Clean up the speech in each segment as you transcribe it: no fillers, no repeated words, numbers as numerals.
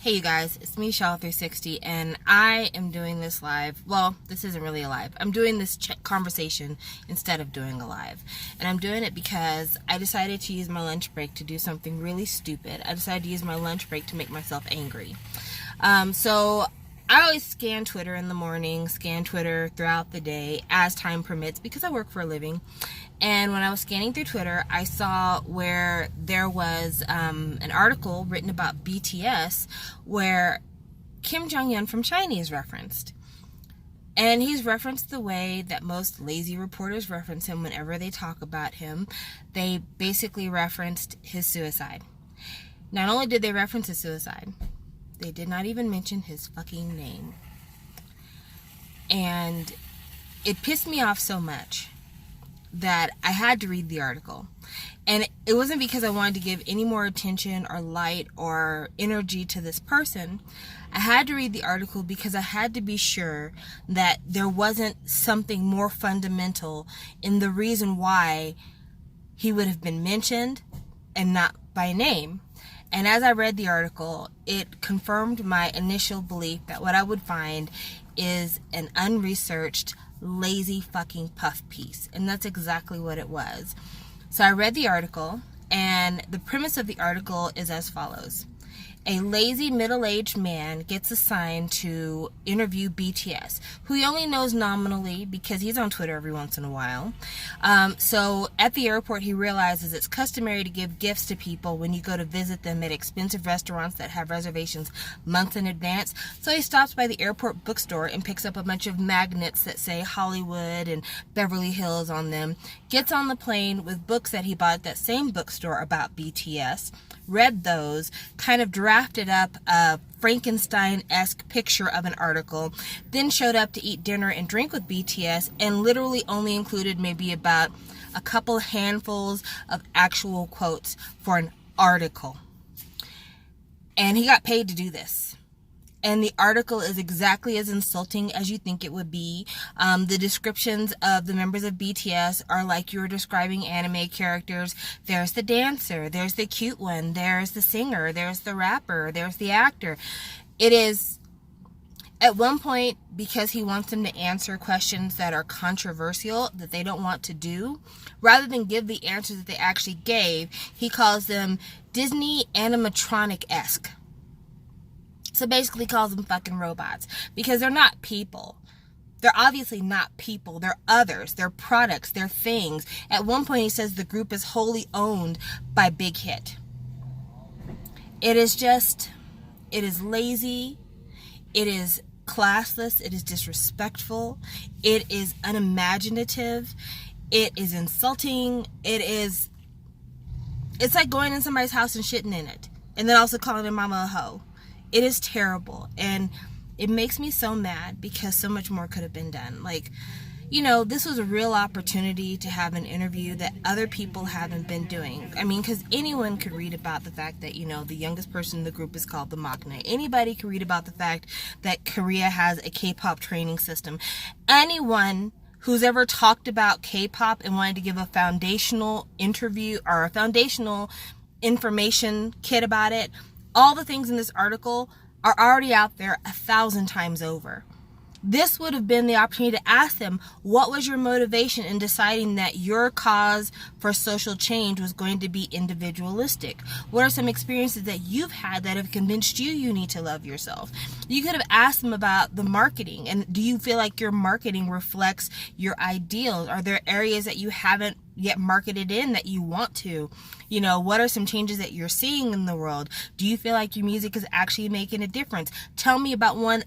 Hey you guys, it's me, Shell360, and I am doing this live. Well, this isn't really a live. I'm doing this conversation instead of doing a live. And I'm doing it because I decided to use my lunch break to do something really stupid. I decided to use my lunch break to make myself angry. So I always scan Twitter in the morning, scan Twitter throughout the day as time permits because I work for a living. And when I was scanning through Twitter, I saw where there was an article written about BTS where Kim Jong-un from China is referenced. And he's referenced the way that most lazy reporters reference him whenever they talk about him. They basically referenced his suicide. Not only did they reference his suicide, they did not even mention his fucking name. And it pissed me off so much that I had to read the article. And it wasn't because I wanted to give any more attention or light or energy to this person. I had to read the article because I had to be sure that there wasn't something more fundamental in the reason why he would have been mentioned and not by name. And as I read the article, it confirmed my initial belief that what I would find is an unresearched, lazy fucking puff piece. And that's exactly what it was. So I read the article, and the premise of the article is as follows. A lazy middle-aged man gets assigned to interview BTS, who he only knows nominally because he's on Twitter every once in a while. So at the airport, he realizes it's customary to give gifts to people when you go to visit them at expensive restaurants that have reservations months in advance. So he stops by the airport bookstore and picks up a bunch of magnets that say Hollywood and Beverly Hills on them, gets on the plane with books that he bought at that same bookstore about BTS, read those, kind of drafted up a Frankenstein-esque picture of an article, then showed up to eat dinner and drink with BTS, and literally only included maybe about a couple handfuls of actual quotes for an article. And he got paid to do this. And the article is exactly as insulting as you think it would be. The descriptions of the members of BTS are like you were describing anime characters. There's the dancer, there's the cute one, there's the singer, there's the rapper, there's the actor. It is, at one point, because he wants them to answer questions that are controversial, that they don't want to do, rather than give the answers that they actually gave, he calls them Disney animatronic-esque. So basically calls them fucking robots because they're not people. They're obviously not people. They're others. They're products. They're things. At one point he says the group is wholly owned by Big Hit. It is lazy. It is classless. It is disrespectful. It is unimaginative. It is insulting. It's like going in somebody's house and shitting in it. And then also calling their mama a hoe. It is terrible, and it makes me so mad because so much more could have been done. Like, you know, this was a real opportunity to have an interview that other people haven't been doing. I mean, because anyone could read about the fact that, you know, the youngest person in the group is called the Machina. Anybody could read about the fact that Korea has a K-pop training system. Anyone who's ever talked about K-pop and wanted to give a foundational interview or a foundational information kit about it, all the things in this article are already out there 1,000 times over. This would have been the opportunity to ask them, what was your motivation in deciding that your cause for social change was going to be individualistic? What are some experiences that you've had that have convinced you need to love yourself? You could have asked them about the marketing, and do you feel like your marketing reflects your ideals? Are there areas that you haven't yet marketed in that you want to? You know, what are some changes that you're seeing in the world? Do you feel like your music is actually making a difference? Tell me about one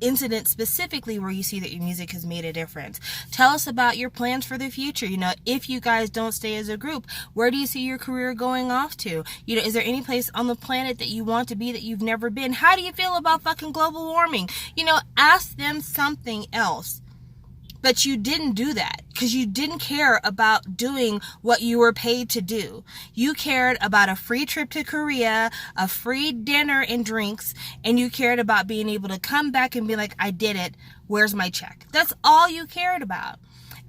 incident specifically where you see that your music has made a difference. Tell us about your plans for the future. You know, if you guys don't stay as a group, where do you see your career going off to? You know, is there any place on the planet that you want to be that you've never been? How do you feel about fucking global warming? You know, ask them something else. But you didn't do that because you didn't care about doing what you were paid to do. You cared about a free trip to Korea, a free dinner and drinks, and you cared about being able to come back and be like, I did it. Where's my check? That's all you cared about.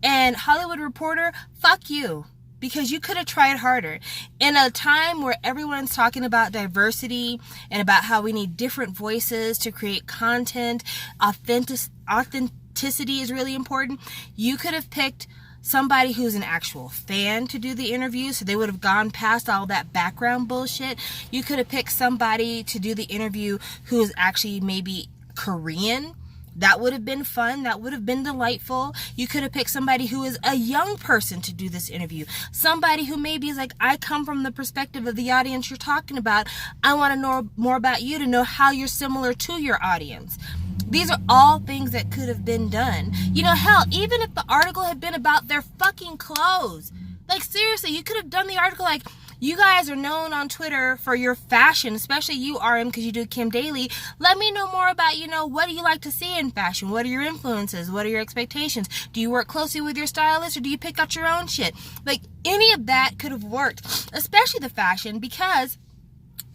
And Hollywood Reporter, fuck you. because you could have tried harder. In a time where everyone's talking about diversity and about how we need different voices to create content, authenticity is really important. You could have picked somebody who's an actual fan to do the interview, so they would have gone past all that background bullshit. You could have picked somebody to do the interview who is actually maybe Korean. That would have been fun. That would have been delightful. You could have picked somebody who is a young person to do this interview. Somebody who maybe is like, I come from the perspective of the audience you're talking about. I want to know more about you to know how you're similar to your audience. These are all things that could have been done. You know, hell, even if the article had been about their fucking clothes. Like, seriously, you could have done the article like, you guys are known on Twitter for your fashion, especially you, RM, because you do Kim Daily. Let me know more about, what do you like to see in fashion? What are your influences? What are your expectations? Do you work closely with your stylist, or do you pick out your own shit? Like, any of that could have worked, especially the fashion, because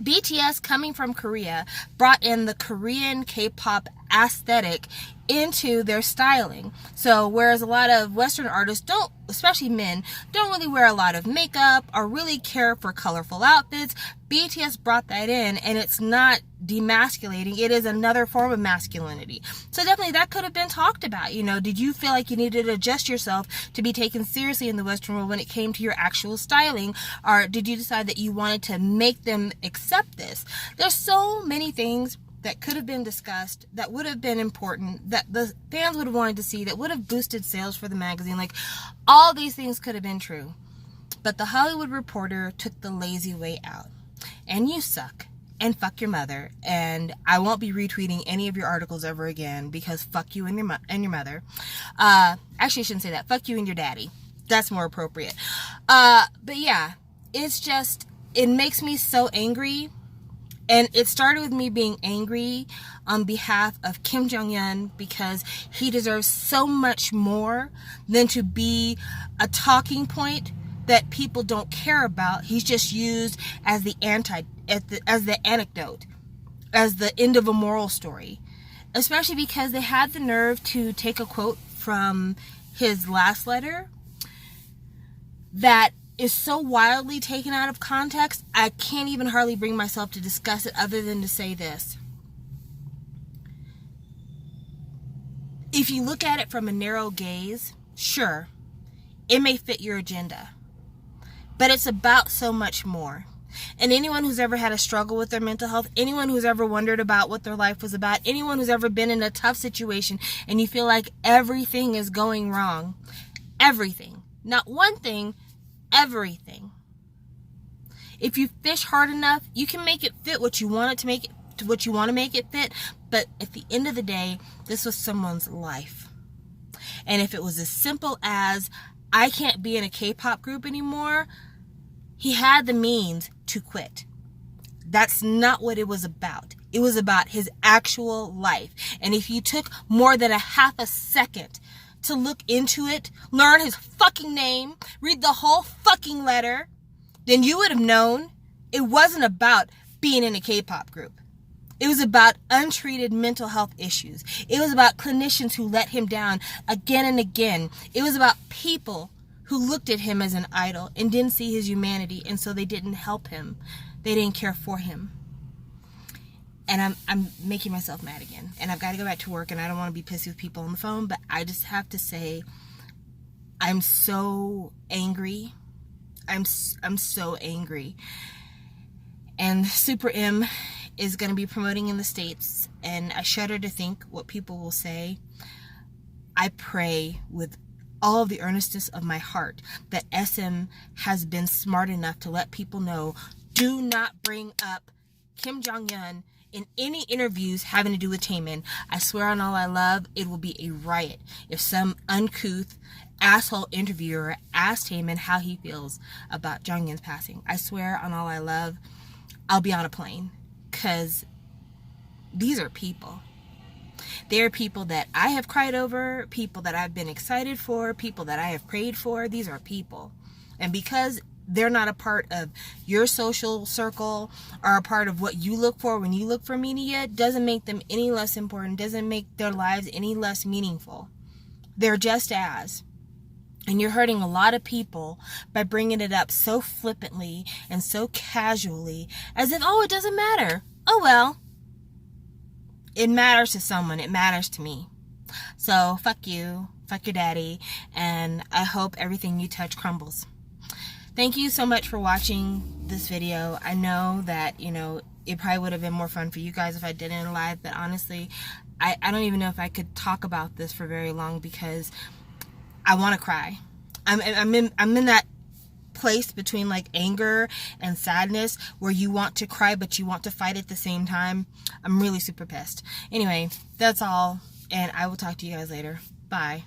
BTS, coming from Korea, brought in the Korean K-pop aesthetic into their styling. So whereas a lot of Western artists don't, especially men, don't really wear a lot of makeup or really care for colorful outfits, BTS brought that in, and it's not demasculating. It is another form of masculinity. So definitely that could have been talked about. Did you feel like you needed to adjust yourself to be taken seriously in the Western world when it came to your actual styling? Or did you decide that you wanted to make them accept this? There's so many things that could have been discussed, that would have been important, that the fans would have wanted to see, that would have boosted sales for the magazine. Like, all these things could have been true. But the Hollywood Reporter took the lazy way out. And you suck. And fuck your mother. And I won't be retweeting any of your articles ever again, because fuck you and your mother. Actually, I shouldn't say that. Fuck you and your daddy. That's more appropriate. But yeah, it's just, it makes me so angry. And it started with me being angry on behalf of Kim Jong-un, because he deserves so much more than to be a talking point that people don't care about. He's just used as the anecdote, as the end of a moral story. Especially because they had the nerve to take a quote from his last letter that is so wildly taken out of context, I can't even hardly bring myself to discuss it other than to say this. If you look at it from a narrow gaze, sure, it may fit your agenda. But it's about so much more. And anyone who's ever had a struggle with their mental health, anyone who's ever wondered about what their life was about, anyone who's ever been in a tough situation and you feel like everything is going wrong, everything, not one thing, everything. If you fish hard enough, you can make it fit what you want it to make it, to what you want to make it fit. But at the end of the day, this was someone's life. And if it was as simple as, I can't be in a K-pop group anymore, he had the means to quit. That's not what it was about. It was about his actual life. And if you took more than a half a second to look into it, learn his fucking name, read the whole fucking letter, then you would have known it wasn't about being in a K-pop group. It was about untreated mental health issues. It was about clinicians who let him down again and again. It was about people who looked at him as an idol and didn't see his humanity, and so they didn't help him. They didn't care for him. And I'm making myself mad again. And I've got to go back to work, and I don't want to be pissy with people on the phone, but I just have to say, I'm so angry. I'm so angry. And Super M is going to be promoting in the States, and I shudder to think what people will say. I pray with all of the earnestness of my heart that SM has been smart enough to let people know, do not bring up Kim Jong-un in any interviews having to do with Taemin. I swear on all I love, it will be a riot if some uncouth asshole interviewer asks Taemin how he feels about Jong-un's passing. I swear on all I love, I'll be on a plane, because these are people. They are people that I have cried over, people that I've been excited for, people that I have prayed for. These are people. And because they're not a part of your social circle or a part of what you look for when you look for media, doesn't make them any less important, doesn't make their lives any less meaningful. They're just as. And you're hurting a lot of people by bringing it up so flippantly and so casually, as if, oh, it doesn't matter. Oh, well. It matters to someone. It matters to me. So, fuck you. Fuck your daddy. And I hope everything you touch crumbles. Thank you so much for watching this video. I know that, it probably would have been more fun for you guys if I did it in live, but honestly, I don't even know if I could talk about this for very long because I want to cry. I'm in that place between like anger and sadness where you want to cry but you want to fight at the same time. I'm really super pissed. Anyway, that's all, and I will talk to you guys later. Bye.